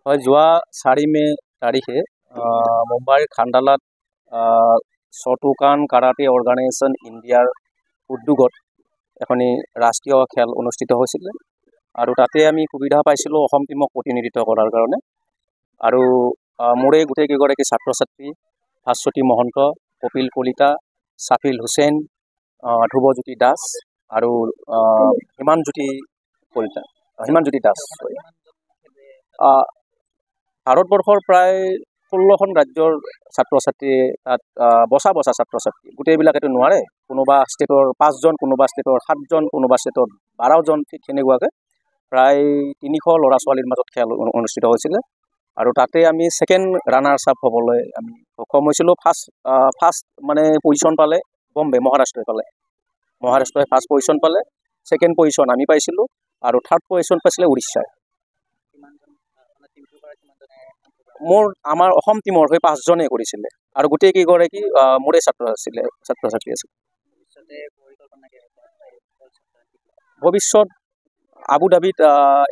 হয়, যোৱা 4 মে তাৰিখে মুম্বাইৰ খাণ্ডালাত শ্বটোকান কাৰাটে অৰ্গেনাইজেশ্যন ইণ্ডিয়াৰ উদ্যোগত এখনি ৰাষ্ট্ৰীয় খেল অনুষ্ঠিত হৈছিলে আৰু তাতে আমি সুবিধা পাইছিলোঁ অসম টীমক প্ৰতিনিধিত্ব কৰাৰ কাৰণে। আৰু মোৰে গোটেই কেইগৰাকী ছাত্ৰ ছাত্ৰী ভাস্বতী মহন্ত, কপিল কলিতা, ছাফিল হুছেইন, ধ্ৰুৱজ্যোতি দাস আৰু হিমানজ্যোতি দাস। ভাৰতবৰ্ষৰ প্ৰায় 16খন ৰাজ্যৰ ছাত্ৰ ছাত্ৰীয়ে তাত বচা ছাত্ৰ ছাত্ৰী, গোটেইবিলাকেতো নোৱাৰে। কোনোবা ষ্টেটৰ 5জন, কোনোবা ষ্টেটৰ 7জন, কোনোবা ষ্টেটৰ 12জন, ঠিক সেনেকুৱাকৈ প্ৰায় 300 ল'ৰা ছোৱালীৰ মাজত খেল অনুষ্ঠিত হৈছিলে। আৰু তাতে আমি ছেকেণ্ড ৰানাৰ্ছ আপ হ'বলৈ আমি সক্ষম হৈছিলোঁ। ফাৰ্ষ্ট মানে পজিশ্যন পালে বম্বে, মহাৰাষ্ট্ৰই ফাৰ্ষ্ট পজিশ্যন পালে, ছেকেণ্ড পজিশ্যন আমি পাইছিলোঁ আৰু থাৰ্ড পজিশ্যন পাইছিলে উৰিষ্যাই। আমাৰ অসম টীমৰ হৈ 5জনে কৰিছিলে আৰু গোটেই কেইগৰাকী মোৰে ছাত্ৰ ছাত্ৰী আছিল। ভৱিষ্যত আবু ধাবিত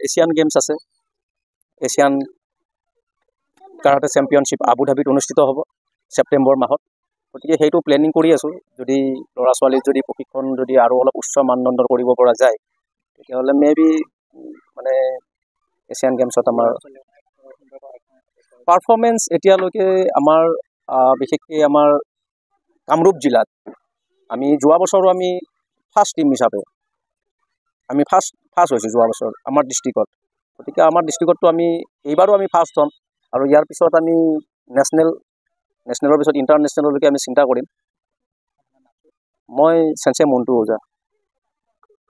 এছিয়ান গেমছ আছে, এছিয়ান কাৰাটে চেম্পিয়নশ্বিপ আবু ধাবিত অনুষ্ঠিত হ'ব ছেপ্টেম্বৰ মাহত। গতিকে সেইটো প্লেনিং কৰি আছোঁ। যদি ল'ৰা ছোৱালীক যদি প্ৰশিক্ষণ যদি আৰু অলপ উচ্চ মানদণ্ডৰ কৰিব পৰা যায়, তেতিয়াহ'লে মেবি মানে এছিয়ান গেমছত আমাৰ পাৰফৰ্মেঞ্চ এতিয়ালৈকে আমাৰ বিশেষকৈ আমাৰ কামৰূপ জিলাত আমি যোৱা বছৰো আমি ফাৰ্ষ্ট টীম হিচাপে আমি ফাৰ্ষ্ট হৈছোঁ যোৱা বছৰ আমাৰ ডিষ্ট্ৰিক্টত। গতিকে আমাৰ ডিষ্ট্ৰিক্টতো আমি এইবাৰো আমি ফাৰ্ষ্ট হ'ম আৰু ইয়াৰ পিছত আমি নেশ্যনেলৰ পিছত ইণ্টাৰনেশ্যনেললৈকে আমি চিন্তা কৰিম। মই চেঞ্চে মণ্টু ওজা।